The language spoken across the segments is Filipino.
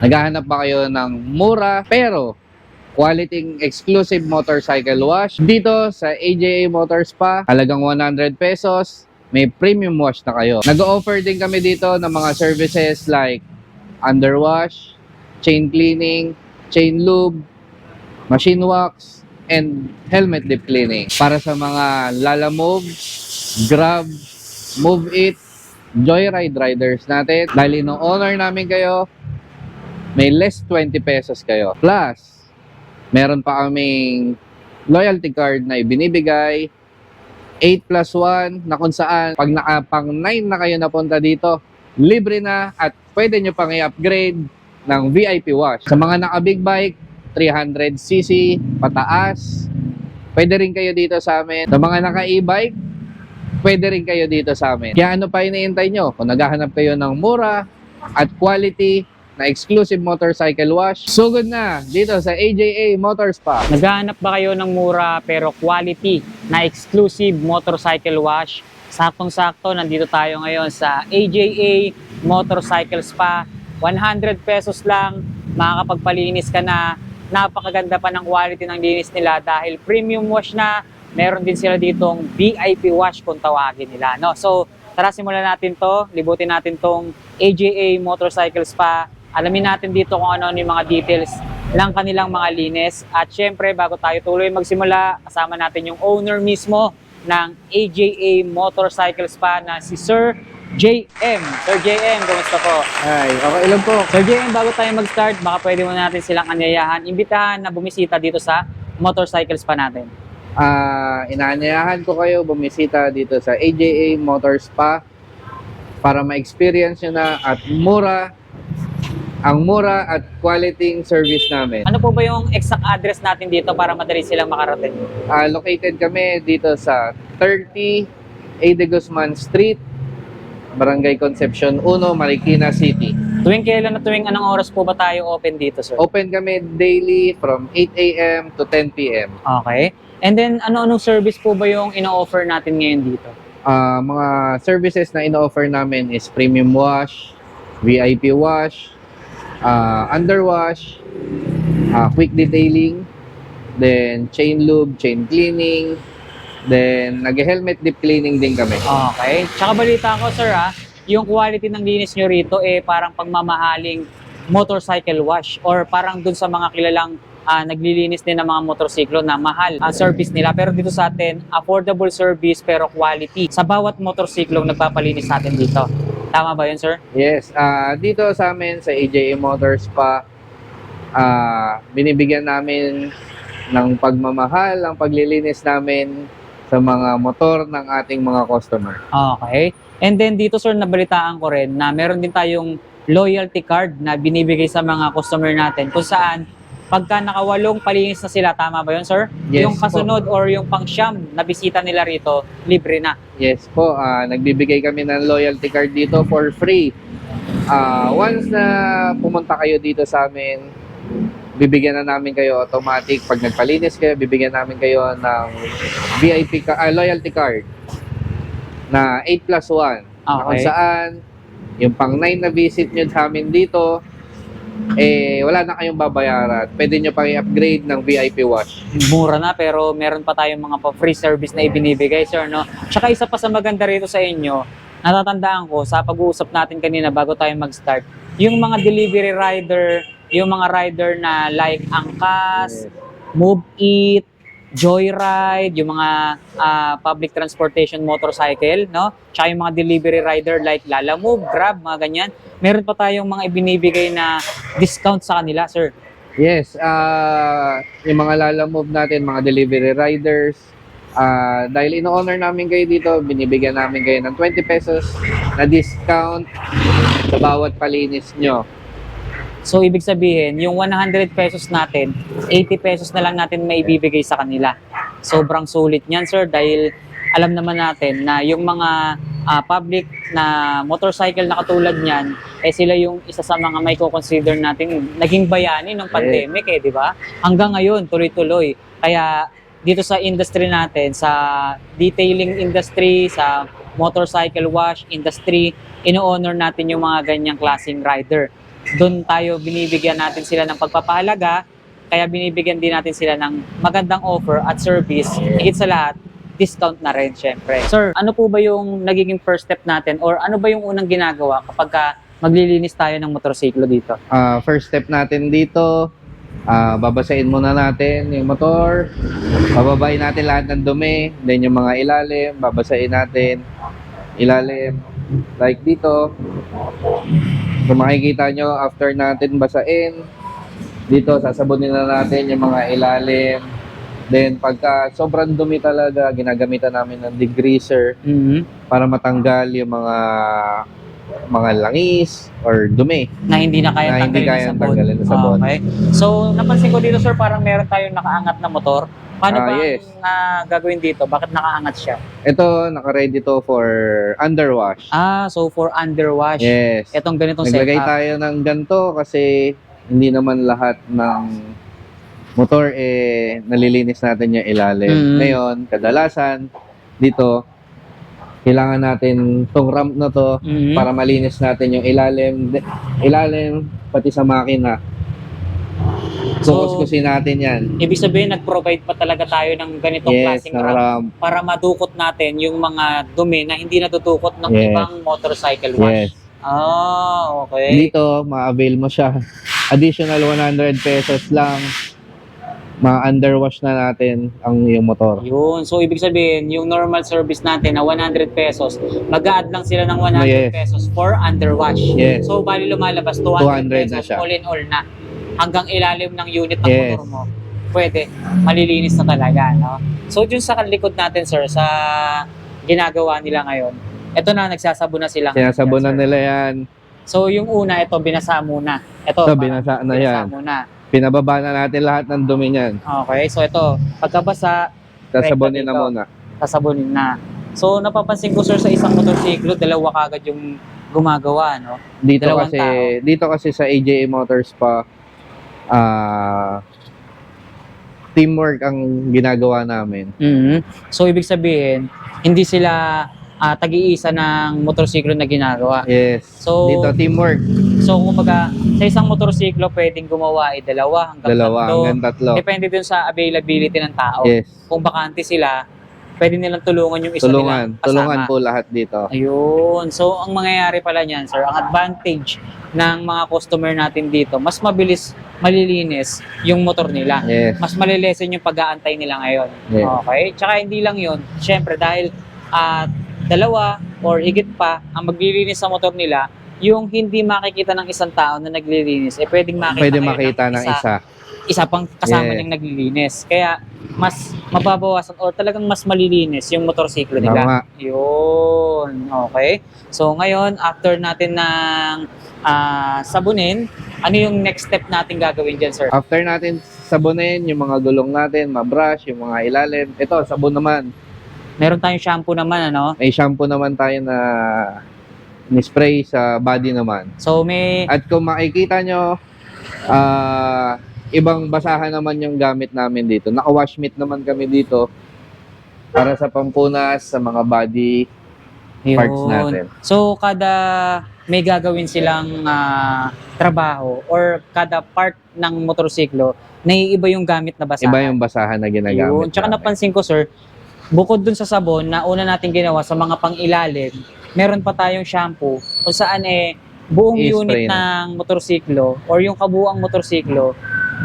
Naghahanap ba kayo ng mura pero quality exclusive motorcycle wash? Dito sa AJA Motor Spa, halagang 100 pesos, may premium wash na kayo. Nag-o-offer din kami dito ng mga services like underwash, chain cleaning, chain lube, machine wax, and helmet deep cleaning. Para sa mga Lalamove, Grab, Move It, Joyride riders natin, dahil ino-honor namin kayo, may less 20 pesos kayo. Plus, meron pa kaming loyalty card na ibinibigay, 8+1, na kung saan pag nakapang 9 na kayo napunta dito, libre na at pwede nyo pang i-upgrade ng VIP wash. Sa mga naka-big bike, 300cc, pataas, pwede rin kayo dito sa amin. Sa mga naka-e-bike, pwede rin kayo dito sa amin. Kaya ano pa iniintay nyo? Kung naghahanap kayo ng mura at quality na exclusive motorcycle wash, sugod na dito sa AJA Motor Spa. Naghahanap ba kayo ng mura pero quality na exclusive motorcycle wash? Saktong-sakto, nandito tayo ngayon sa AJA Motorcycle Spa. 100 pesos lang, makakapagpalinis ka na. Napakaganda pa ng quality ng linis nila dahil premium wash na. Meron din sila ditong VIP wash kung tawagin nila. No? So, tara simulan natin to. Libutin natin tong AJA Motorcycle Spa. Alamin natin dito kung ano yung mga details ng kanilang mga linis. At syempre, bago tayo tuloy magsimula, kasama natin yung owner mismo ng AJA Motorcycle Spa na si Sir JM. Sir JM, kumusta po? Ay, okay lang po. Sir JM, bago tayo mag-start, baka pwede mo natin silang anyayahan, imbitahan na bumisita dito sa motorcycle spa natin. Inaanyayahan ko kayo bumisita dito sa AJA Motor Spa para ma-experience nyo na at ang mura at quality service namin. Ano po ba yung exact address natin dito para madali silang makarating? Located kami dito sa 30 A. de Guzman Street, Barangay Concepcion 1, Marikina City. Tuwing kailan na tuwing anong oras po ba tayo open dito, sir? Open kami daily from 8 a.m. to 10 p.m. Okay. And then, ano-anong service po ba yung ino-offer natin ngayon dito? Mga services na ino-offer namin is premium wash, VIP wash, underwash, quick detailing, then chain lube, chain cleaning, then nag-helmet deep cleaning din kami. Okay. Tsaka balita ko, sir, yung quality ng linis nyo rito parang pagmamahaling motorcycle wash or parang dun sa mga kilalang naglilinis din ng mga motorsiklo na mahal ang service nila. Pero dito sa atin, affordable service pero quality sa bawat motorsiklo nagpapalinis natin dito. Tama ba yun, sir? Yes. Dito sa amin sa AJA Motor Spa, binibigyan namin ng pagmamahal ang paglilinis namin sa mga motor ng ating mga customer. Okay. And then dito, sir, nabalitaan ko rin na meron din tayong loyalty card na binibigay sa mga customer natin kung saan pagka nakawalong palinis na sila, tama ba yun, sir? Yes, yung kasunod or yung pang-siyam na bisita nila rito, libre na. Yes po, nagbibigay kami ng loyalty card dito for free. Once na pumunta kayo dito sa amin, bibigyan na namin kayo automatic. Pag nagpalinis kayo, bibigyan namin kayo ng VIP loyalty card na 8+1. Na kung Okay. saan, yung pang 9 na visit nyo sa amin dito, wala na kayong babayaran. Pwede nyo pang i-upgrade ng VIP wash. Mura na pero meron pa tayong mga free service na ibinibigay, sir, no? Tsaka isa pa sa maganda rito sa inyo, natatandaan ko sa pag-uusap natin kanina bago tayo mag-start, yung mga delivery rider, yung mga rider na like Angkas, Move It, Joyride, yung mga public transportation motorcycle, no? Tsaka yung mga delivery rider like Lalamove, Grab, mga ganyan. Meron pa tayong mga ibinibigay na discount sa kanila, sir. Yes, yung mga Lalamove natin, mga delivery riders, dahil ino-honor namin kayo dito, binibigyan namin kayo ng 20 pesos na discount sa bawat palinis nyo. So, ibig sabihin, yung 100 pesos natin, 80 pesos na lang natin may ibibigay sa kanila. Sobrang sulit niyan, sir, dahil alam naman natin na yung mga public na motorcycle na katulad niyan, sila yung isa sa mga may consider natin naging bayani ng pandemic, di ba? Hanggang ngayon, tuloy-tuloy. Kaya dito sa industry natin, sa detailing industry, sa motorcycle wash industry, ino-honor natin yung mga ganyang klaseng rider. doon tayo binibigyan natin sila ng pagpapahalaga, kaya binibigyan din natin sila ng magandang offer at service. Higit sa lahat, discount na rin syempre. Sir, ano po ba yung nagiging first step natin or ano ba yung unang ginagawa kapag maglilinis tayo ng motorsiklo dito? First step natin dito, babasahin muna natin yung motor, bababain natin lahat ng dumi, then yung mga ilalim, babasahin natin ilalim, like dito. Kung makikita nyo, after natin basahin, dito sasabunin na natin yung mga ilalim. Then pagka sobrang dumi talaga, ginagamitan namin ng degreaser para matanggal yung mga langis or dumi Na hindi na kaya na hindi kaya tanggalin sa sabon. Okay. So, napansin ko dito sir, parang meron tayong nakaangat na motor. Paano ba Yes. ang gagawin dito? Bakit nakaangat siya? Ito, naka-ready to for underwash. So for underwash. Yes. Itong ganitong Naglagay setup. tayo ng ganito kasi hindi naman lahat ng motor nalilinis natin yung ilalim. Ngayon, kadalasan dito kailangan natin tong ramp na to para malinis natin yung ilalim pati sa makina. So, Kukuskusin natin yan. ibig sabihin, nag-provide pa talaga tayo ng ganitong Yes, klaseng ng ramp ramp. para madukot natin yung mga dumi na hindi nadudukot ng Yes. ibang motorcycle wash. Yes. Okay. Dito, ma-avail mo siya. Additional 100 pesos lang. Ma-underwash na natin ang iyong motor. Yun. So, ibig sabihin, yung normal service natin na 100 pesos, mag-a-add lang sila ng 100 Yes. pesos for underwash. Yes. So, bali lumalabas 200 200 na pesos siya. all in all na. Hanggang ilalim ng unit ng Yes. motor mo, pwede. Malilinis na talaga, no? So, dun sa likod natin, sir, sa ginagawa nila ngayon, eto na, nagsasabon na sila. ngayon, Sinasabunan sir. nila yan. So, yung una, ito, binasa muna. Ito, Ito, binasa na yan. muna. Pinababa na natin lahat ng dumi niyan. Okay, so ito, pagkabasa, Sasabunin na dito. muna. sasabunin na. So, napapansin ko, sir, sa isang motorsiklo, dalawa kagad yung gumagawa, no? Dito Dalawang kasi, tao. dito kasi sa AJA Motors pa, teamwork ang ginagawa namin. So, ibig sabihin, hindi sila tag-iisa ng motorsiklo na ginagawa. Yes. So, Dito teamwork. So, kumbaga, sa isang motorsiklo, pwedeng gumawa dalawa hanggang Dalawa tatlo. hanggang tatlo. Depende dun sa availability ng tao. Yes. Kung bakante sila, pwede nilang tulungan yung isa nilang kasama. Tulungan po lahat dito. Ayun. So, ang mangyayari pala niyan, sir, ang advantage ng mga customer natin dito, mas mabilis, malilinis yung motor nila. Yes. Mas malilesen yung pag-aantay nila ngayon. Yes. Okay? Tsaka hindi lang yun. Siyempre, dahil dalawa or higit pa ang maglilinis sa motor nila, yung hindi makikita ng isang tao na naglilinis, pwedeng makita, Pwede ngayon makita ng isa. isa pang kasama Yes. niyang naglilinis. Kaya mas mababawasan or talagang mas malilinis yung motorsiklo nila. Tama. Yun. Okay. So ngayon, after natin ng sabunin, ano yung next step natin gagawin dyan, sir? After natin sabunin yung mga gulong natin, ma-brush, yung mga ilalim. Ito, sabon naman. Meron tayong shampoo naman, ano? May shampoo naman tayo na ni-spray sa body naman. So may... At kung makikita nyo, ibang basahan naman yung gamit namin dito. Naka-wash mitt naman kami dito para sa pampunas, sa mga body parts natin. So kada may gagawin silang trabaho or kada part ng motorsiklo, naiiba yung gamit na basahan. Iba yung basahan na ginagamit. Yun. Tsaka namin. napansin ko, sir, bukod dun sa sabon na una natin ginawa sa mga pang-ilalim, meron pa tayong shampoo kung saan buong I-spray unit ng motorsiklo or yung kabuuang motorsiklo,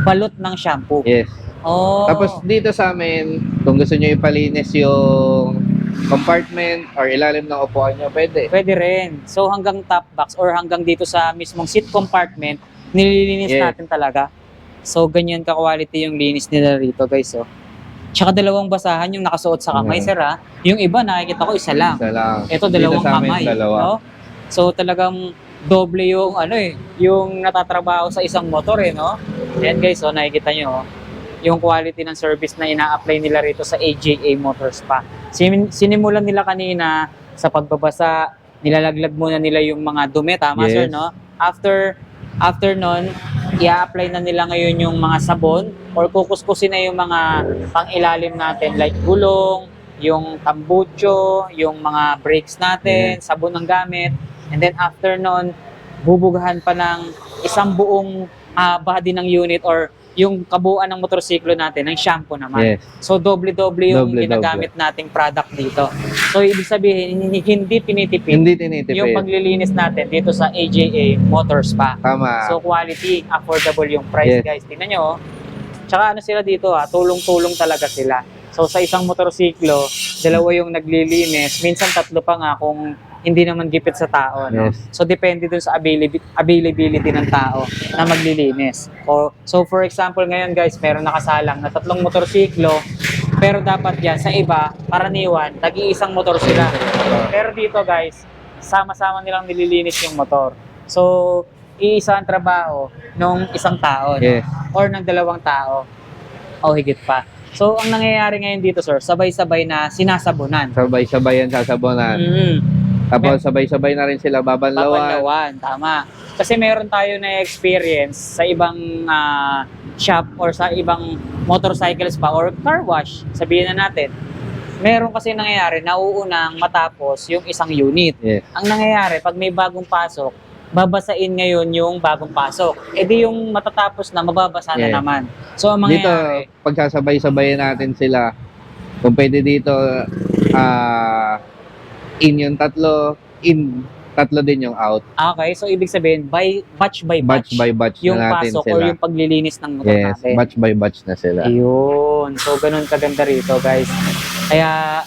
balot ng shampoo. Yes. Oh. Tapos dito sa amin, kung gusto nyo ipalinis yung compartment or ilalim ng upuan nyo, pwede. Pwede rin. So hanggang top box or hanggang dito sa mismong seat compartment, nililinis Yes. natin talaga. So ganyan ka-quality yung linis nila rito, guys. Oh. Tsaka dalawang basahan yung nakasuot sa kamay, Yeah. sir, ha? Yung iba, nakikita ko isa lang. Isa lang. Ito, Dito dalawang sa amin, kamay. dalawa. No? So talagang doble yung yung natatrabaho sa isang motor, no? Ayan, guys, so nakikita nyo, yung quality ng service na ina-apply nila rito sa AJA Motors pa. Sinimulan nila kanina sa pagbabasa, nilalaglag muna nila yung mga dumi, tama, Yes. sir, no? After nun, i-apply na nila ngayon yung mga sabon or kukuskusin na yung mga pang-ilalim natin like gulong, yung tambucho, yung mga brakes natin, sabon ng gamit. And then after nun, bubugahan pa ng isang buong body ng unit or yung kabuuan ng motorsiklo natin ng shampoo naman. Yes. So doble-doble yung Doble-doble. ginagamit nating product dito. So ibig sabihin hindi tinitipid Hindi tinitipid. yung paglilinis natin dito sa AJA Motor Spa. Tama. So quality, affordable yung price, Yes. guys. Tingnan nyo, oh. Tsaka ano sila dito, tulong-tulong talaga sila. So sa isang motorsiklo, dalawa yung naglilinis, minsan tatlo pa nga kung hindi naman gipit sa tao, no? Yes. So depende dun sa availability ng tao na maglilinis. So for example, ngayon guys, meron nakasalang na 3 motorsiklo, pero dapat yan sa iba, karaniwan, tag-iisang motor sila. Pero dito guys, sama-sama nilang nililinis yung motor. So iisa ang trabaho ng isang tao, no? Yes. Or ng 2 tao o higit pa. So ang nangyayari ngayon dito, sir, sabay-sabay na sinasabunan. Sabay-sabay yan sasabunan. Tapos sabay-sabay na rin sila babanlawan. Papanlawan, tama. Kasi meron tayo na experience sa ibang shop or sa ibang motorcycles pa or car wash, sabihin na natin. Meron kasi nangyayari, nauunang matapos yung isang unit. Yes. Ang nangyayari, pag may bagong pasok, babasain ngayon yung bagong pasok. E di yung matatapos na, mababasa na Yeah. naman. So ang Dito, mangyayari, pagsasabay-sabayin natin sila, kung pwede dito, in yung tatlo, in tatlo din yung out. okay, so ibig sabihin, batch by Batch batch, by batch yung na natin pasok sila. or yung paglilinis ng motor Yes, natin. batch by batch na sila. Ayun. So, ganun kaganda rito, guys. Kaya,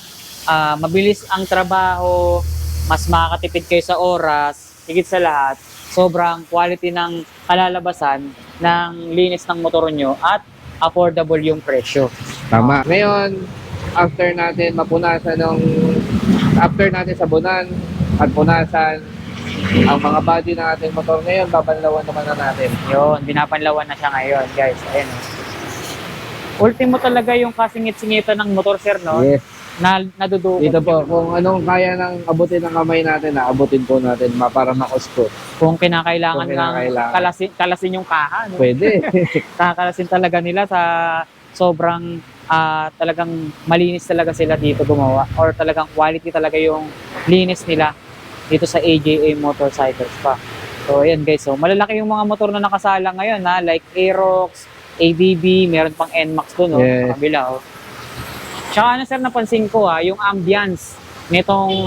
mabilis ang trabaho, mas makakatipid kayo sa oras, higit sa lahat, sobrang quality ng kalalabasan ng linis ng motor nyo at affordable yung presyo. Tama. Ngayon, after natin sabunan at punasan ang mga body ng ating motor ngayon, babanlawan naman na natin. Yun, binapanlawan na siya ngayon, guys. Ayan. Ultimo talaga yung kasingit-singitan ng motor, sir, no? Yes. Na nadudukot. Dito po, kung anong kaya ng abutin ng kamay natin, abutin po natin para makuskot. Kung kinakailangan Kung kinakailangan. ng kalasin yung kaha, no? Pwede. Kakalasin talaga nila sa sobrang talagang malinis talaga sila dito gumawa or talagang quality talaga yung linis nila dito sa AJA Motorcycles pa. So ayan guys, so malalaki yung mga motor na nakasala ngayon like Aerox, ABB, meron pang NMAX doon Yes. sa kabila. Tsaka ano sir, napansin ko yung ambience nitong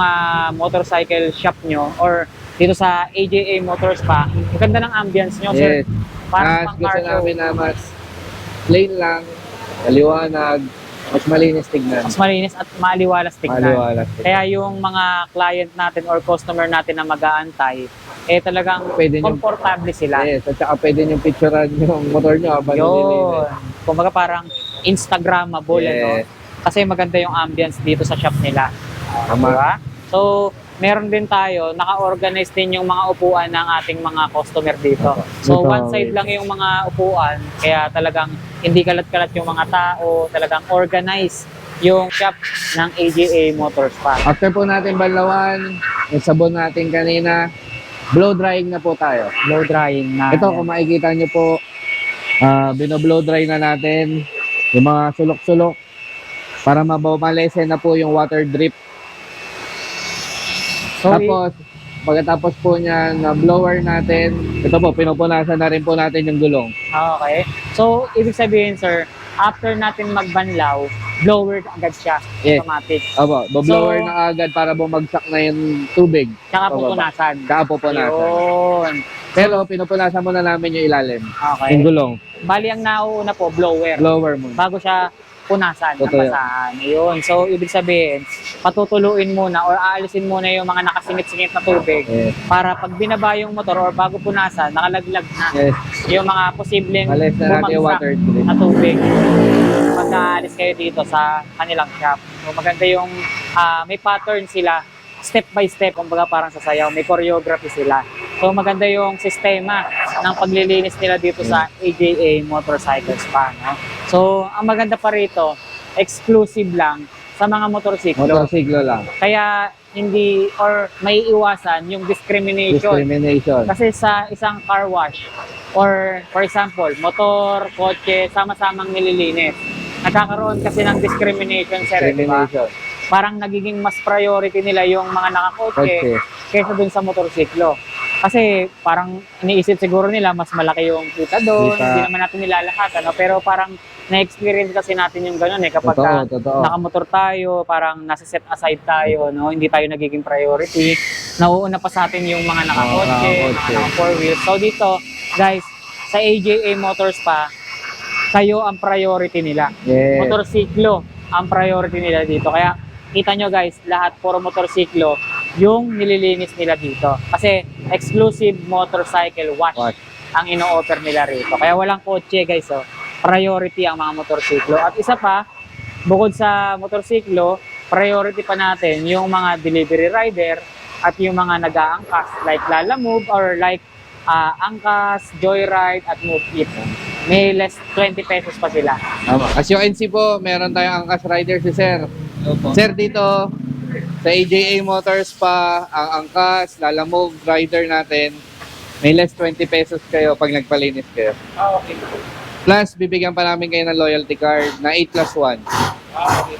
motorcycle shop nyo or dito sa AJA Motors pa, maganda ng ambience nyo sir. Yes. Parang pang Gusto car show. namin na mas plain lang, maliwanag, mas malinis tignan. Mas malinis at maliwalas tignan. Maliwalas tignan. Kaya yung mga client natin or customer natin na mag-aantay, talagang Pwede nyo- komportable sila. Yes, at saka pwede nyo picturean yung motor nyo habang nililinis. Yun. Kumbaga parang Instagrammable, Yes. ano? Kasi maganda yung ambience dito sa shop nila. Tama. Diba? So, meron din tayo, naka-organize din yung mga upuan ng ating mga customer dito. So, Dito, one side okay. lang yung mga upuan, kaya talagang hindi kalat-kalat yung mga tao, talagang organize yung shop ng AJA Motors pa. After po natin banlawan, yung sabon natin kanina, blow drying na po tayo. Blow drying na. Ito, kung makikita nyo po, bino-blow dry na natin yung mga sulok-sulok para malesen na po yung water drip. So, Tapos, pagkatapos po niyan, blower natin, ito po, pinupunasan na rin po natin yung gulong. okay. So, ibig sabihin, sir, after natin magbanlaw, blower agad siya, Yes. automatic. Opo, blower So, na agad para bumagsak na yung tubig. Tsaka Pababa. pupunasan. Kapupunasan. Yun. Pero pinupunasan muna namin yung ilalim. Okay. Yung gulong. Bali, ang nauuna po, blower. Blower muna. Bago siya punasan, Totoo yan. nabasahan. Yun. So, ibig sabihin, patutuluin muna or aalisin muna yung mga nakasingit-singit na tubig Yes. para pag binaba yung motor or bago punasan, nakalaglag na Yes. yung mga posibleng Alis na natin yung bumagsak water drip. na tubig pag naalis kayo dito sa kanilang shop. So, maganda yung may pattern sila, step by step, kumbaga parang sa sayaw, may choreography sila. So maganda yung sistema ng paglilinis nila dito sa AJA Motorcycles pa. No? So ang maganda pa rito, exclusive lang sa mga motorsiklo. Motorsiklo lang. Kaya hindi or may iwasan yung discrimination. Discrimination. Kasi sa isang car wash or for example, motor, kotse, sama-samang nililinis. Nagkakaroon kasi ng discrimination, sir, di ba? Discrimination. Parang nagiging mas priority nila yung mga nakakotse Kotse. kaysa dun sa motorsiklo. Kasi parang iniisip siguro nila mas malaki yung kita doon, Kita. hindi naman natin nilalahat, ano? Pero parang na-experience kasi natin yung gano'n eh, kapag Totoo. nakamotor tayo, parang nasa set aside tayo, no? Hindi tayo nagiging priority. Nauuna pa sa atin yung mga nakakotse, nakakotse. mga naka-four wheels. So dito, guys, sa AJA Motors pa, kayo ang priority nila. Yes. Motorsiklo ang priority nila dito. Kaya kita nyo guys, lahat puro motorsiklo yung nililinis nila dito. Kasi exclusive motorcycle wash Wash. ang ino-offer nila rito. Kaya walang kotse guys, oh. Priority ang mga motorsiklo. At isa pa, bukod sa motorsiklo, priority pa natin yung mga delivery rider at yung mga nag-aangkas like Lala Move or like Angkas, Joyride at Move It. May less 20 pesos pa sila. Tama. As you can see po, meron tayong Angkas Rider si Sir. Sir, dito sa AJA Motors pa, ang Angkas, Lalamove Rider natin, may less 20 pesos kayo pag nagpalinis kayo. Okay. Plus, bibigyan pa namin kayo ng loyalty card na 8+1. Okay.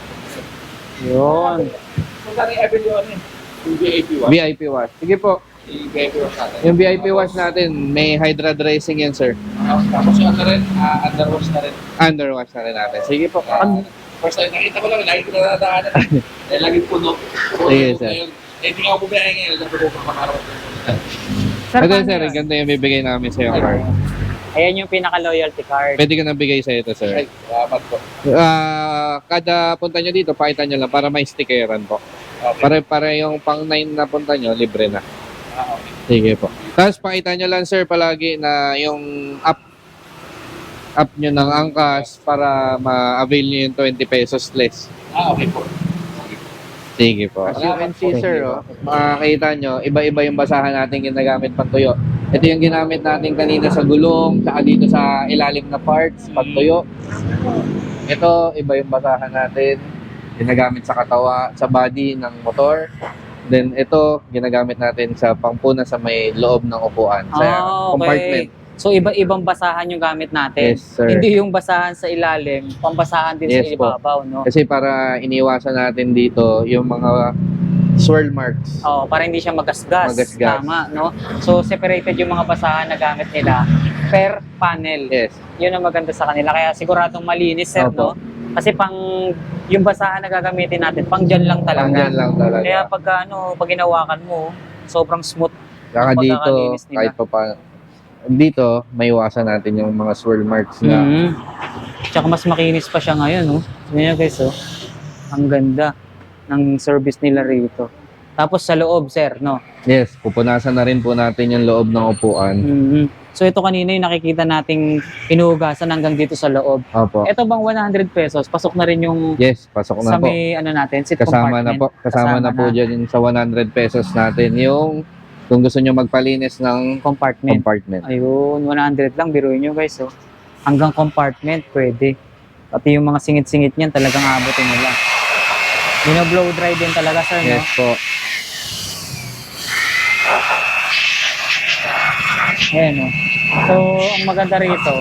Yun. VIP wash. Sige po. Yung VIP wash natin, may Hydra dressing yan, sir. Tapos yung ano rin, underwash na rin. Underwash na rin natin. Sige po. First time nakita ko lang, lagi ko nadadaanan. Laging puno. Sige, sir. Hindi nga ako bumiyahe ngayon, nagpupo pa makarapat. Ito, paano sir, yun? ganito yung bibigay namin sa yung card. Ayan yung pinaka-loyalty card. Pwede ko nang bigay sa ito, sir. Ay, salamat po. Kada punta nyo dito, pakita nyo lang para may stickeran po. Okay. Pare yung pang 9 na punta nyo, libre na. Okay. Sige po. Tapos pakita nyo lang, sir, palagi na yung app nyo ng Angkas para ma-avail nyo yung 20 pesos less. Okay po. Sige po. As you can see, sir, makakita nyo, iba-iba yung basahan natin ginagamit pantuyo. Ito yung ginamit natin kanina sa gulong, saka dito sa ilalim na parts, pantuyo. Ito, iba yung basahan natin, ginagamit sa katawa, sa body ng motor. Then ito, ginagamit natin sa pangpuna sa may loob ng upuan, sa compartment. So iba-ibang basahan yung gamit natin. Yes, sir. Hindi yung basahan sa ilalim, pambasahan din Yes sa po. ibabaw, no? Kasi para iniwasan natin dito yung mga swirl marks. Oh, para hindi siya magasgas. Magasgas. Tama, no? So separated yung mga basahan na gamit nila per panel. Yes. Yun ang maganda sa kanila. Kaya siguradong malinis, sir, Opo. no? Kasi yung basahan na gagamitin natin, pang dyan lang talaga. Hanggang lang talaga. Kaya pag ginawakan mo, sobrang smooth. Saka ang dito, pagkakalinis nila. kahit pa paano. Dito, may iwasan natin yung mga swirl marks na. Mhm. Tsaka mas makinis pa siya ngayon, no? Tingnan nyo guys, oh. Ang ganda ng service nila rito. Tapos sa loob, sir, no? Yes, pupunasan na rin po natin yung loob ng upuan. Mhm. So ito kanina yung nakikita nating pinuhugasan hanggang dito sa loob. Opo. Ito bang 100 pesos? Pasok na rin yung Yes, pasok sa na po. may ano natin, seat Kasama na compartment. po. Kasama na po dyan yung sa 100 pesos natin. Yung kung gusto nyo magpalinis ng Compartment. compartment. Ayun, 100 lang, biruin nyo guys, oh. Hanggang compartment, pwede. Pati yung mga singit-singit niyan, talagang abutin nila. Bino-blow dry din talaga, sir, no? Yes po. Ayan, oh. So, ang maganda rito,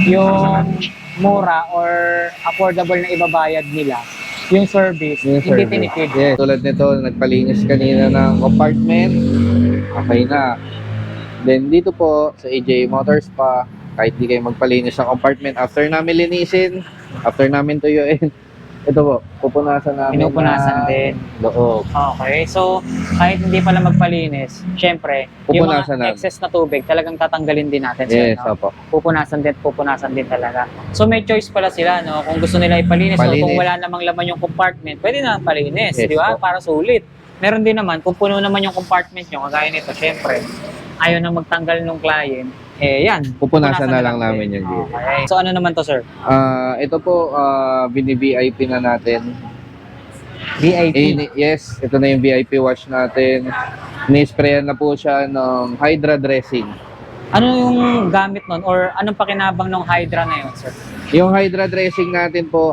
yung mura or affordable na ibabayad nila, yung service, Yung hindi service. tinipid. Yes. Tulad nito, nagpalinis kanina ng compartment. Okay na. Then dito po sa AJ Motors pa, kahit di kayo magpalinis ng compartment, after namin linisin, after namin tuyuin, ito po, pupunasan namin Pinupunasan ng din. loob. Okay, so kahit hindi pala magpalinis, syempre, yung Pupunasan mga natin. excess na tubig, talagang tatanggalin din natin. Yes, sir, no? opo. Pupunasan din talaga. So may choice pala sila, no? Kung gusto nila ipalinis o Palinis. kung wala namang laman yung compartment, pwede na palinis, Yes di ba? po. Para sulit. Meron din naman, kung puno naman yung compartment nyo, kagaya nito, syempre, ayaw na magtanggal ng client, eh yan. Pupunasan na lang din. namin yung gilid. Okay. So ano naman to, sir? Ito po, bini-VIP na natin. VIP. Yes, ito na yung VIP wash natin. Ni-sprayan na po siya ng Hydra dressing. Ano yung gamit nun or anong pakinabang ng Hydra na yun, sir? Yung Hydra dressing natin po,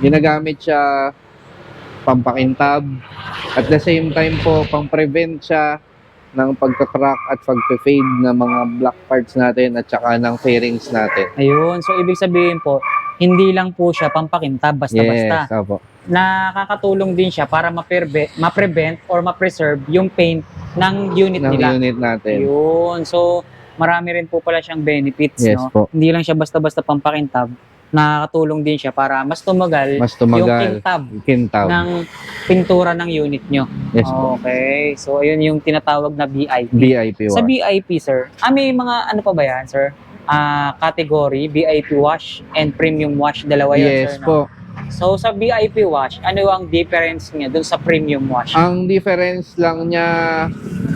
ginagamit siya pampakintab. At the same time po, pang-prevent siya ng pagka-crack at pagka-fade ng mga black parts natin at saka ng fairings natin. Ayun, so ibig sabihin po, hindi lang po siya pampakintab basta-basta. Yes, opo. nakakatulong din siya para ma-prevent or ma-preserve yung paint ng unit ng nila. unit natin. Yun. So, marami rin po pala siyang benefits, Yes no? po. Hindi lang siya basta-basta pampakintab. Nakakatulong din siya para mas tumagal, Mas yung tumagal. kintab Kintab. ng pintura ng unit nyo. Yes po. Okay. So, ayun yung tinatawag na VIP. VIP Sa wash. VIP, sir, may mga ano pa ba yan, sir? Category, VIP wash and premium wash, dalawa yun, Yes sir. po. No? So, sa VIP wash, ano ang difference niya dun sa premium wash? Ang difference lang niya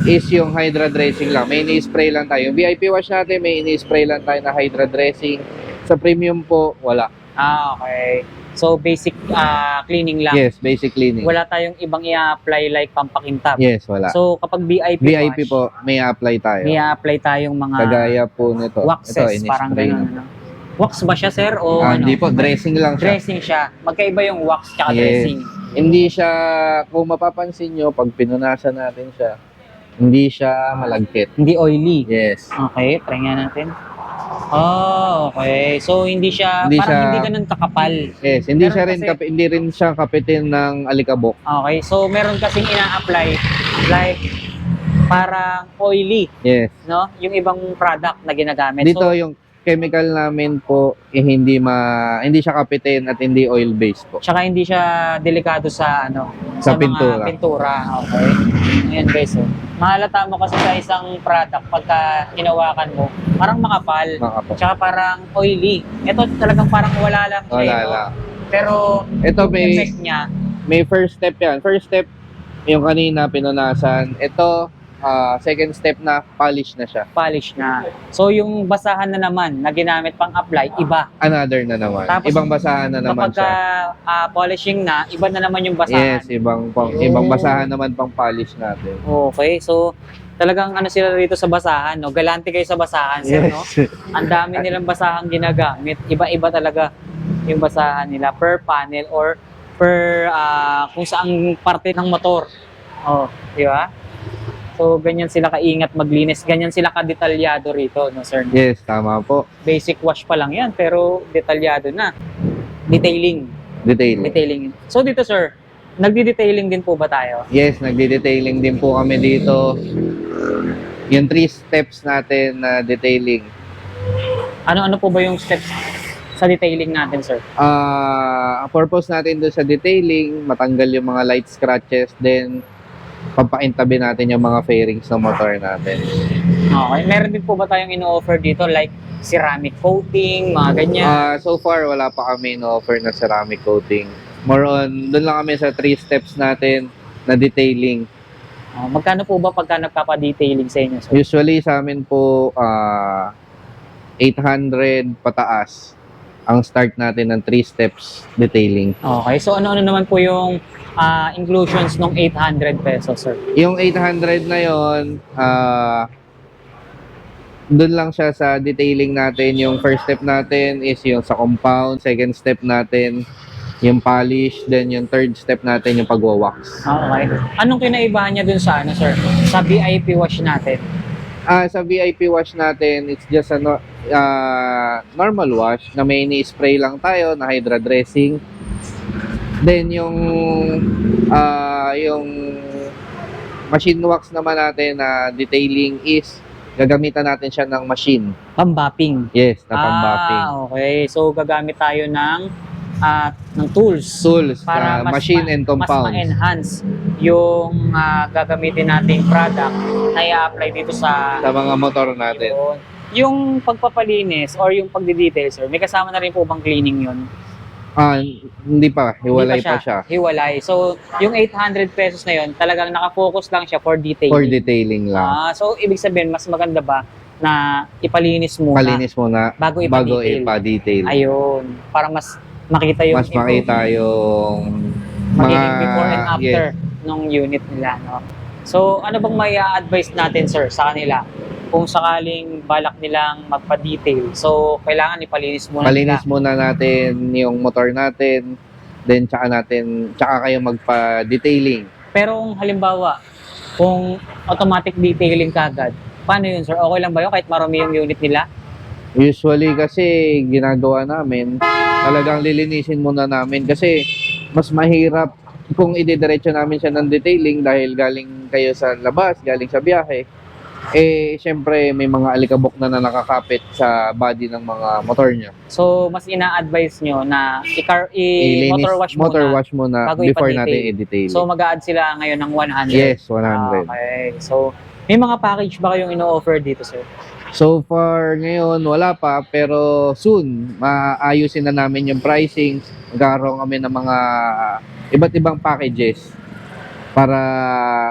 is yung hydra dressing lang. May ini-spray lang tayo. Yung VIP wash natin, may ini-spray lang tayo na hydra dressing. Sa premium po, wala. Okay. So, basic cleaning lang. Yes, basic cleaning. Wala tayong ibang i-apply like pampakintab. Yes, wala. So, kapag VIP, VIP wash, po, may apply tayo. may apply tayong mga Kagaya po nito. waxes, parang ini-spray ganun. na. Ano? Wax ba siya, sir? O ano? Hindi po, dressing lang siya. Dressing siya. Magkaiba yung wax tsaka Yes. dressing. Hindi siya, kung mapapansin nyo, pag pinunasan natin siya, hindi siya malagkit. Hindi oily. Yes. Okay, try nga natin. Oh, okay. So, hindi siya, Hindi parang siya- hindi ganun kakapal. Yes, hindi Meron siya rin kasi- hindi rin siya kapitin ng alikabok. Okay, so meron kasing ina-apply like parang oily, Yes. no? Yung ibang product na ginagamit. Dito So, yung chemical namin po hindi siya kapitin at hindi oil based po. tsaka hindi siya delikado sa Sa mga pintura. Okay. Ayan guys, oh. Mahalata mo kasi sa isang product pagka hinawakan mo, parang makapal. Mga po. Tsaka parang oily. Ito talagang parang wala lang siya, Wala no? lang. Pero Ito yung may effect niya, first step yan. First step yung kanina pinunasan. Ito second step na polish na siya. polish na. So yung basahan na naman na ginamit pang apply, iba. Another na naman. Tapos, Ibang basahan na naman Kapag siya. polishing na, iba na naman yung basahan. Yes, ibang basahan naman pang polish natin. Okay, so talagang sila dito sa basahan, no? Galante kayo sa basahan, sir, no? Ang dami nilang basahang ginagamit. Iba-iba talaga yung basahan nila per panel or per kung saang parte ng motor. Oh, di ba? So, ganyan sila kaingat maglinis. Ganyan sila kadetalyado rito, no, sir? Yes, tama po. Basic wash pa lang yan, pero detalyado na. Detailing. Detailing. So, dito, sir, nagdi-detailing din po ba tayo? Yes, nagdi-detailing din po kami dito. Yung 3 steps natin na detailing. Ano po ba yung steps sa detailing natin, sir? Ang purpose natin doon sa detailing, matanggal yung mga light scratches, then papaintabi natin yung mga fairings ng motor natin. Okay. Meron din po ba tayong ino-offer dito like ceramic coating, mga ganyan? So far, wala pa kami no-offer na ceramic coating. More on, doon lang kami sa 3 steps natin na detailing. Magkano po ba pagka nagpapa-detailing sa inyo, sir? Usually sa amin po, 800 pataas ang start natin ng 3 steps detailing. Okay. So, ano-ano naman po yung inclusions ng 800 pesos, sir? Yung 800 na yon, doon lang siya sa detailing natin. Yung first step natin is yung sa compound. Second step natin, yung polish. Then yung third step natin, yung pagwawax. Okay. Anong kinaibahan niya dun sa sir? Sa VIP wash natin? Sa VIP wash natin, it's just a normal wash na may ini-spray lang tayo na hydra dressing. Then yung machine wax naman natin na detailing is gagamitan natin siya ng machine. Pambapping. Yes, na pang-buffing. Okay. So, gagamit tayo ng tools. Tools, Para machine and mas compounds. ma-enhance yung gagamitin nating product na i-apply dito sa Sa mga motor natin. yun. Yung pagpapalinis or yung pagdi-detail, sir, may kasama na rin po bang cleaning yun? Hindi pa. Hiwalay Hindi pa siya. Hiwalay. So, yung 800 pesos na yun, talagang nakafocus lang siya for detailing. For detailing lang. So, ibig sabihin, mas maganda ba na ipalinis muna Palinis muna bago bago ipa-detail? ipa-detail. Ayun. Para mas makita yung Mas makita yung magiging before and yes. after nung unit nila. No? So, ano bang may advice natin, sir, sa kanila? Kung sakaling balak nilang magpa-detail, so kailangan ipalinis muna Palinis nila. muna natin yung motor natin, then tsaka kayo magpa-detailing. Pero kung halimbawa, kung automatic detailing kagad, paano yun, sir? Okay lang ba yun kahit marami yung unit nila? Usually kasi ginagawa namin, talagang lilinisin muna namin kasi mas mahirap kung idediretso namin siya ng detailing dahil galing kayo sa labas, galing sa biyahe. Eh, syempre, may mga alikabok na nakakapit sa body ng mga motor nyo. So, mas ina-advise nyo na Ilinis, motor wash muna bago before ipa-detail. natin i-detail. So, mag-a-add sila ngayon ng 100. Yes, 100. Okay. So, may mga package ba kayong ino-offer dito, sir? So far ngayon wala pa, pero soon maayusin na namin yung pricing. Magkakaroon kami ng mga iba't ibang packages para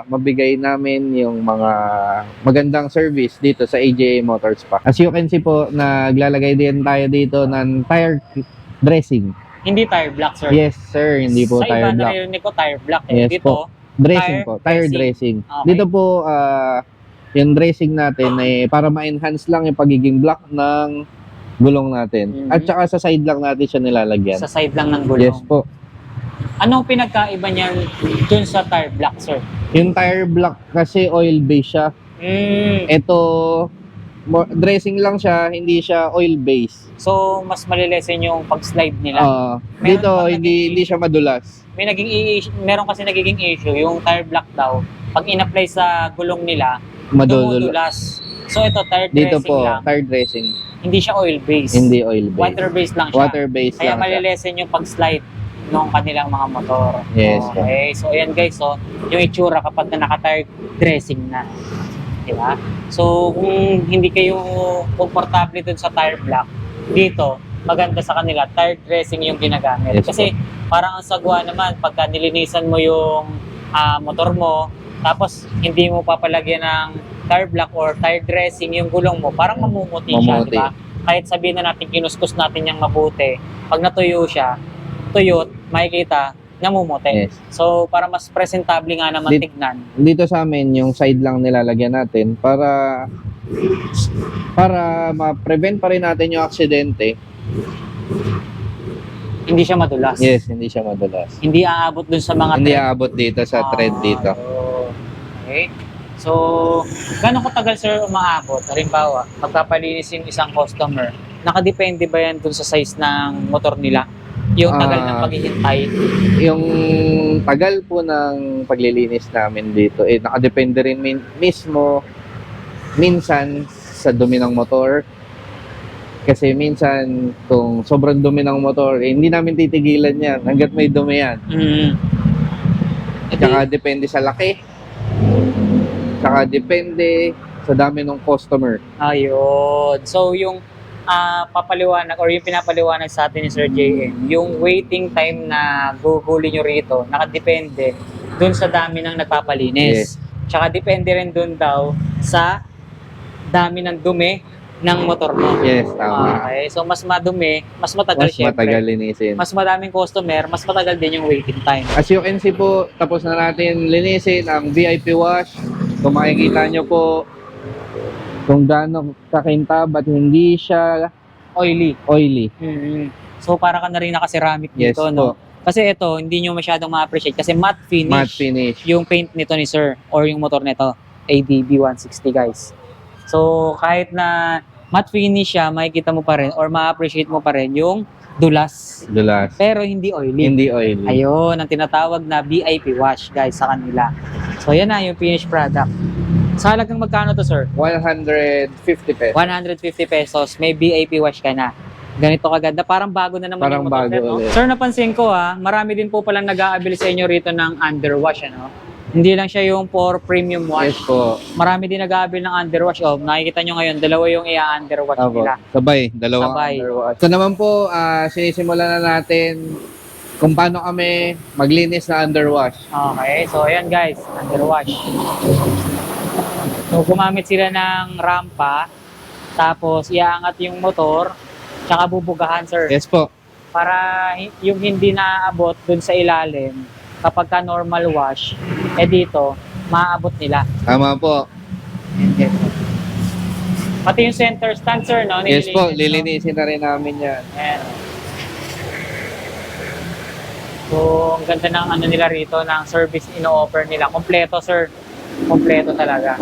mabigay namin yung mga magandang service dito sa AJA Motors pa. As you can see po, naglalagay din tayo dito ng tire dressing. Hindi tire block, sir. Yes sir, hindi po Sa tire iba block. narinig ko tire block. Eh. Yes Dito, po. Dressing tire po, tire dressing. dressing. Okay. Dito po, yung dressing natin ay para ma-enhance lang yung pagiging black ng gulong natin. Mhm. At saka sa side lang natin siya nilalagyan. sa side lang ng gulong. Yes po. Anong pinagkaiba niyan dun sa tire block, sir? Yung tire block kasi oil-based siya. Ito, dressing lang siya, hindi siya oil-based. So, mas malilesen yung pag-slide nila. Meron Dito, pa hindi siya madulas. Meron kasi nagiging issue, yung tire block daw, pag in-apply sa gulong nila, Madulas. dumudulas. So, ito, tire Dito dressing po, lang. tire dressing. Hindi siya oil-based. Hindi oil-based. Water-based lang siya. Water-based Kaya lang siya. malilesen yung pag-slide ng kanilang mga motor. Yes. Okay. So, ayan guys, so, yung itsura kapag na naka-tire dressing na. Diba? So, kung hindi kayo komportable dun sa tire block, dito, maganda sa kanila, tire dressing yung ginagamit. Yes, Kasi, parang ang sagwa naman, pagka nilinisan mo yung motor mo, tapos hindi mo papalagyan ng tire block or tire dressing yung gulong mo, parang mamumuti siya, Mamuti. diba? Kahit sabihin na natin, kinuskus natin yung mabuti, pag natuyo siya, tuyot, makikita, namumuti. Yes. So, para mas presentable nga naman tignan. Dito sa amin, yung side lang nilalagyan natin para ma-prevent pa rin natin yung aksidente. Hindi siya madulas. Yes, hindi siya madulas. Hindi aabot dun sa mga Hindi thread. aabot dito sa thread dito. Okay. So, gano'ng katagal, sir, umaabot? Halimbawa, pagpapalinis yung isang customer, nakadepende ba yan dun sa size ng motor nila? Yung tagal ng paghihintay? Yung tagal po ng paglilinis namin dito, nakadepende rin mismo minsan sa dumi ng motor. Kasi minsan, kung sobrang dumi ng motor, hindi namin titigilan yan hanggat may dumi yan. Tsaka depende sa laki. Tsaka depende sa dami ng customer. Ayun. So, yung papaliwanag or yung pinapaliwanag sa atin ni Sir JM, yung waiting time na guhuli nyo rito, nakadepende dun sa dami ng nagpapalinis. Yes. Tsaka depende rin dun daw sa dami ng dumi ng motor mo. Yes, tama. Okay. So, mas madumi, mas matagal Mas syempre. matagal linisin. Mas madaming customer, mas matagal din yung waiting time. As you can see po, tapos na natin linisin ang VIP wash. Kung makikita nyo po kung gaano kakintab at hindi siya Oily. oily. So, para ka na rin naka-ceramic Yes dito, po. no? Kasi ito, hindi nyo masyadong ma-appreciate kasi matte finish. Matte finish. Yung paint nito ni Sir or yung motor nito, ADB 160 guys. So kahit na matte finish siya, makikita mo pa rin or ma-appreciate mo pa rin yung dulas. Dulas. Pero hindi oily. Hindi oily. Ayun, ang tinatawag na VIP wash guys sa kanila. So yan na yung finished product. Sa halagang magkano to, sir? 150 pesos. 150 pesos, may VIP wash ka na. Ganito kaganda, parang bago na naman Parang yung motor bago no? ulit. Sir, napansin ko marami din po palang nag-aabil sa inyo rito ng underwash, ano? Hindi lang siya yung for premium wash. Yes po. Marami din nag-aabil ng underwash. Oh, nakikita nyo ngayon, dalawa yung i-underwash Apo. nila. Sabay. Dalawang Sabay. underwash. So naman po, sinisimulan na natin kung paano kami maglinis na underwash. Okay, so ayan guys, underwash. So gumamit sila ng rampa, tapos iaangat yung motor, tsaka bubugahan, sir. Yes po. Para yung hindi naaabot dun sa ilalim, kapag ka normal wash, dito, maaabot nila. Tama po. Yes. Pati yung center stand, sir, no? Yes po, Nililinis, no? lilinisin na rin namin yan. Ayan. So, ang ganda ng ano nila rito, ng service ino-offer nila. Kompleto, sir. Kompleto talaga.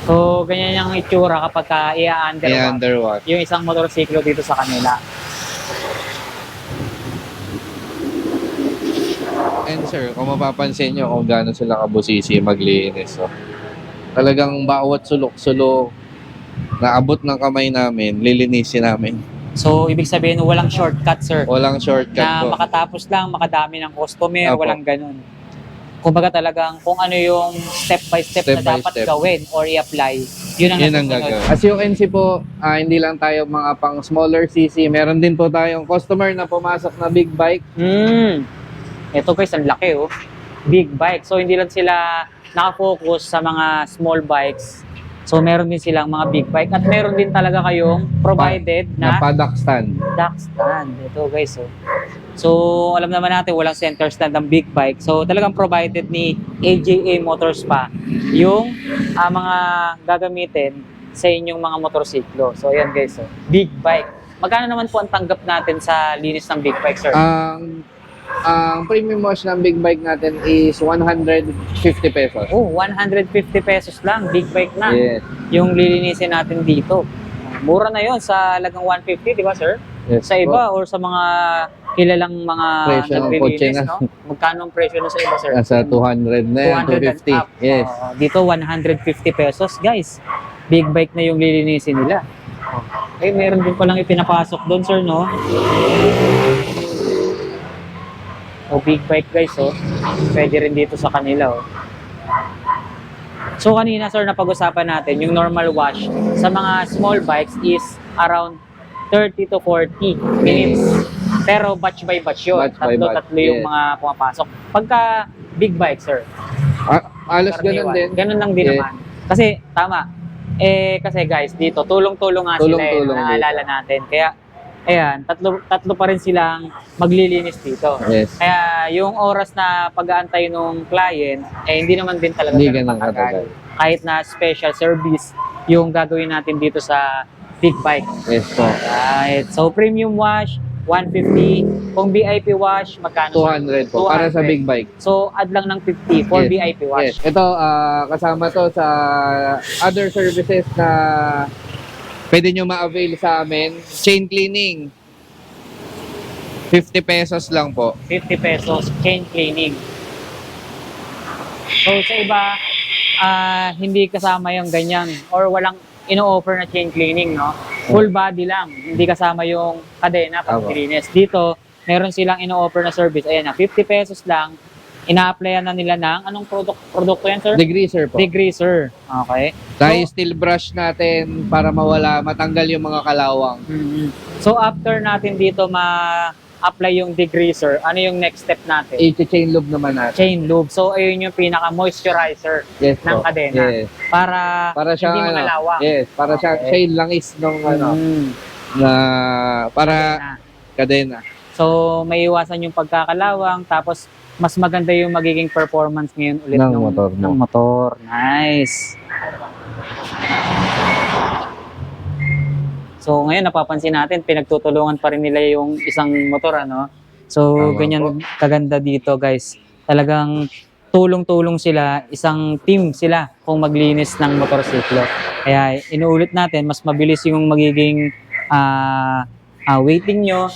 So, ganyan yung itsura kapag i-underwash I-underwash. yung isang motorsiklo dito sa kanila. And sir, kung mapapansin nyo kung gaano sila kabusisi maglinis. So, talagang bawat sulok-sulok na abot ng kamay namin, lilinisin namin. So, ibig sabihin, walang shortcut, sir. Walang shortcut Na po. makatapos lang, makadami ng customer, Apo. walang ganun. Kumbaga talagang kung ano yung step by step Step na by dapat step. gawin or i-apply, yun ang Yun ang nasusunod. gagawin. As yung NC po, hindi lang tayo mga pang smaller CC. Meron din po tayong customer na pumasok na big bike. Ito guys, ang laki oh. Big bike. So hindi lang sila nakafocus sa mga small bikes. So meron din silang mga big bike at meron din talaga kayong provided Na na paddock stand. dock stand. Ito guys oh. So alam naman natin walang center stand ang big bike. So talagang provided ni AJA Motors pa yung mga gagamitin sa inyong mga motorsiklo. So ayan guys oh. Big bike. Magkano naman po ang tanggap natin sa linis ng big bike, sir? Ang premium wash ng big bike natin is 150 pesos. Oh, 150 pesos lang, big bike na. Yes. Yung lilinisin natin dito. Mura na yon sa lagang 150, di ba sir? Yes Sa iba or sa mga kilalang mga Presyo ng kotse naglilinis, na. no? Magkano ang presyo nun sa iba, sir? Nasa 200 na yan, 200 and 250. up. Yes. Dito, 150 pesos, guys. Big bike na yung lilinisin nila. Eh, meron din palang ipinapasok doon, sir, no? O, big bike, guys, oh. Pwede rin dito sa kanila, oh. So, kanina, sir, napag-usapan natin, yung normal wash sa mga small bikes is around 30 to 40 minutes. Pero batch by batch yun. Batch by batch, Tatlo yung yes. mga pumapasok. Pagka big bike, sir, Alos ganun karaniwan, din. ganun lang din Yes. naman. Kasi, tama. Kasi guys, dito, tulong-tulong nga sila Tulong-tulong naalala natin. Kaya, ayan, tatlo pa rin silang maglilinis dito. Yes. Kaya yung oras na pag-aantay ng client, hindi naman din talaga Hindi ganun ganun katagal. Kahit na special service yung gagawin natin dito sa big bike. Yes po. Right. So, premium wash, 150. Kung VIP wash, magkano? 200 po. Para sa 200. big bike. So, add lang ng 50 for Yes. VIP wash. Yes. Ito, kasama to sa other services na pwede nyo ma-avail sa amin. Chain cleaning. 50 pesos lang po. 50 pesos, chain cleaning. So, sa iba, hindi kasama yung ganyan or walang ino-offer na chain cleaning, no? Full body lang, hindi kasama yung kadena pag Tama. nilinis. Dito, meron silang ino-offer na service. Ayan na, 50 pesos lang, ina-applyan na nila ng anong produkto yan, sir? Degreaser po. Degreaser. Okay. Dahil steel brush natin para matanggal yung mga kalawang. So, after natin dito ma-apply yung degreaser, ano yung next step natin? I-chain lube naman natin. Chain lube. So, ayun yung pinaka-moisturizer Yes ng po. kadena. Yes. Para Siyang hindi malawang. Yes, para siyang Okay. chain langis nung na para kadena. So, may iwasan yung pagkakalawang, tapos mas maganda yung magiging performance ngayon ulit Ng motor mo. ng motor. Nice. So, ngayon napapansin natin, pinagtutulungan pa rin nila yung isang motor, ano? So, Tama ganyan kaganda dito, guys. Talagang tulong-tulong sila, isang team sila kung maglinis ng motorsiklo. Kaya inuulit natin, mas mabilis yung magiging waiting nyo,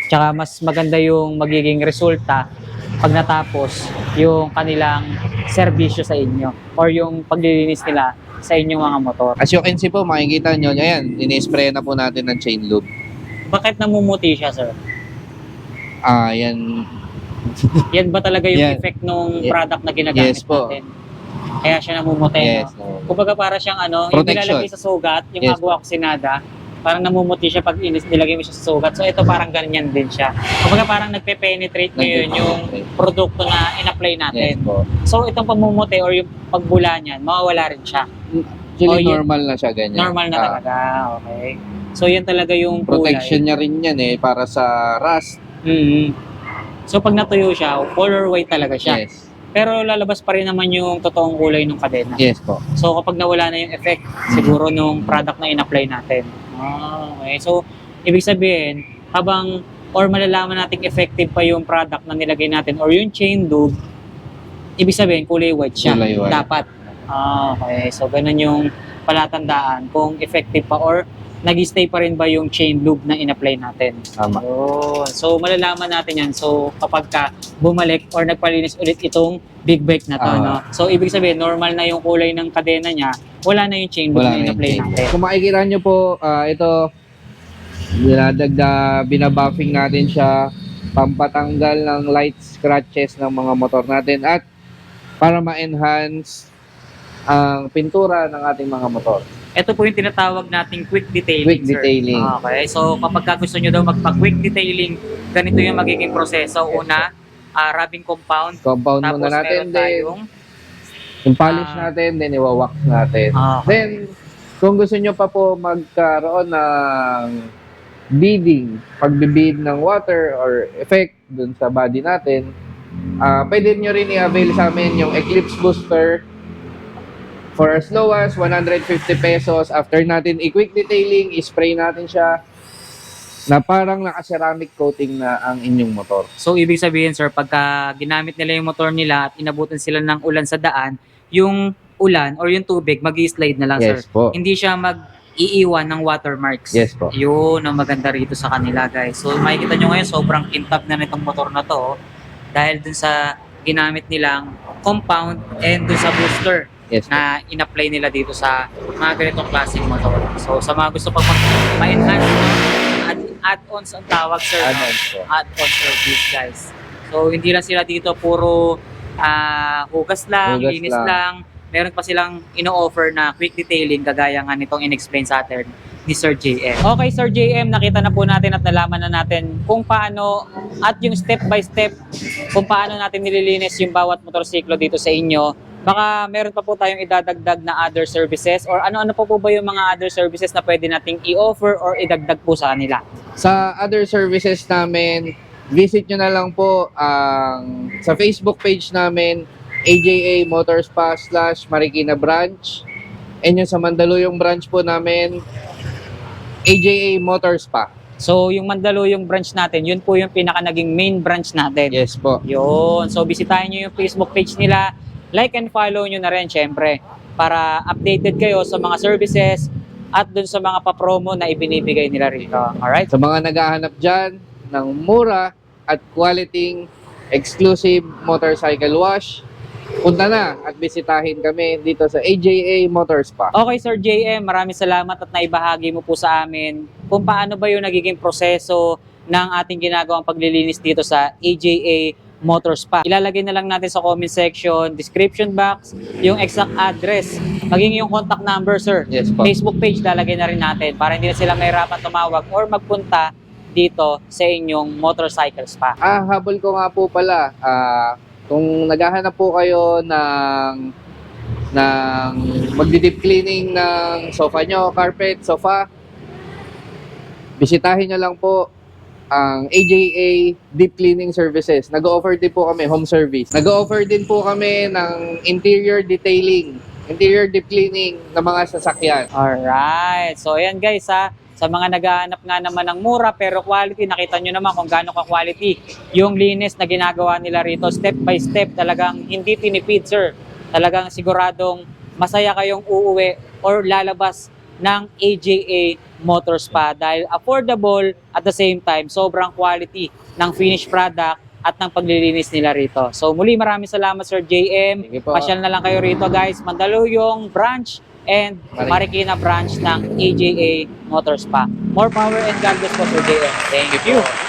tsaka mas maganda yung magiging resulta pag natapos yung kanilang serbisyo sa inyo or yung paglilinis nila sa inyong mga motor. As you can see po, makikita nyo, ayan, ini-spray na po natin ng chain lube. Bakit namumuti siya, sir? Yan. Yan ba talaga yung Yan. effect ng Ye- product na ginagamit Yes po. natin? Kaya siya namumuti, Yes. no? Kumbaga para siyang yung Protection. nilalagay sa sugat, yung Yes agua oxinada, parang namumuti siya pag nilagay mo siya sa sugat. So ito parang ganyan din siya. Kumbaga parang nagpe-penetrate ngayon yung produkto na in-apply natin. Yes po. So itong pamumuti or yung pagbula niyan, mawawala rin siya. Actually, yun. normal na siya ganyan. Normal na talaga. Okay. So yan talaga yung Protection kulay. niya rin yan para sa rust. Mhm. So pag natuyo siya, color white talaga siya. Yes. Pero lalabas pa rin naman yung totoong kulay ng kadena. Yes po. So kapag nawala na yung effect, siguro nung product na in-apply natin. Okay. So ibig sabihin, habang or malalaman natin effective pa yung product na nilagay natin or yung chain lube, ibig sabihin kulay white siya. Kulay white. Dapat. Okay, so ganun yung palatandaan kung effective pa or nag-stay pa rin ba yung chain lube na in-apply natin. Tama. Yun. So malalaman natin yan. So kapag ka bumalik or nagpalinis ulit itong big bike na to, no? So ibig sabihin, normal na yung kulay ng kadena niya, wala na yung chain lube na in-apply natin. Kung makikita nyo po, ito, binabuffing natin siya, pampatanggal ng light scratches ng mga motor natin at para ma-enhance ang pintura ng ating mga motor. Ito po yung tinatawag nating quick detailing, Quick sir. detailing. Okay, so kapag ka gusto nyo daw magpa-quick detailing, ganito yung magiging proseso. Una, rubbing compound. Compound Tapos muna natin, meron then tayong yung polish natin, then iwawax natin. Okay. Then, kung gusto nyo pa po magkaroon ng beading, pagbibid ng water or effect dun sa body natin, pwede nyo rin i-avail sa amin yung Eclipse Booster for as low as 150 pesos. After natin i-quick detailing, i-spray natin siya na parang naka-ceramic coating na ang inyong motor. So ibig sabihin, sir, pagka ginamit nila yung motor nila at inabutan sila ng ulan sa daan, yung ulan or yung tubig mag-i-slide na lang, Yes sir. po. Hindi siya mag-iiwan ng watermarks. Yes po. Yun ang maganda rito sa kanila, guys. So makikita nyo ngayon, sobrang kintab na nitong motor na to, dahil dun sa ginamit nilang compound and dun sa booster Yes po. na in-apply nila dito sa mga ganitong klaseng motor. So sa mga gusto pang ma-enhance, add-ons ang tawag, sir. no? Add-ons po. Add-on service, guys. So hindi lang sila dito puro hugas lang, Hugas linis lang. lang. Meron pa silang ino-offer na quick detailing kagaya nga nitong in-explain sa atin ni Sir JM. Okay, Sir JM, nakita na po natin at nalaman na natin kung paano at yung step by step kung paano natin nililinis yung bawat motorsiklo dito sa inyo. Baka meron pa po tayong idadagdag na other services or ano-ano po ba yung mga other services na pwede nating i-offer or idagdag po sa kanila? Sa other services namin, visit nyo na lang po ang sa Facebook page namin, AJA Motorspa / Marikina Branch. And yung sa Mandaluyong branch po namin, AJA Motorspa. So yung Mandaluyong branch natin, yun po yung pinaka naging main branch natin. Yes po. Yun. So bisitahin nyo yung Facebook page nila. Like and follow nyo na rin syempre para updated kayo sa mga services at dun sa mga pa-promo na ibinibigay nila rito. Alright? Sa mga naghahanap dyan ng mura at quality exclusive motorcycle wash, punta na at bisitahin kami dito sa AJA Motorspa. Okay, Sir JM, maraming salamat at naibahagi mo po sa amin kung paano ba yung nagiging proseso ng ating ginagawang paglilinis dito sa AJA Motorspa. Ilalagay na lang natin sa comment section, description box, yung exact address, maging yung contact number, sir. Yes po. Facebook page lalagay na rin natin para hindi na sila mahirapan tumawag or magpunta dito sa inyong motorcycle spa. Habol ko nga po pala, kung naghahanap po kayo ng magdi-deep cleaning ng sofa nyo, carpet, sofa, bisitahin nyo lang po ang AJA Deep Cleaning Services. Nag-offer din po kami home service. Nag-offer din po kami ng interior detailing, interior deep cleaning ng mga sasakyan. Alright. So, ayan guys ha. Sa mga naghahanap nga naman ng mura pero quality, nakita nyo naman kung gaano ka-quality yung linis na ginagawa nila rito. Step by step, talagang hindi tinipid, sir. Talagang siguradong masaya kayong uuwi or lalabas ng AJA Motorspa dahil affordable at the same time, sobrang quality ng finished product at ng paglilinis nila rito. So muli maraming salamat, Sir JM. Sige po. Pasyal na lang kayo rito, guys. Mandaluyong branch and Marikina branch ng AJA Motorspa. More power and God bless po, Sir JM. Thank you.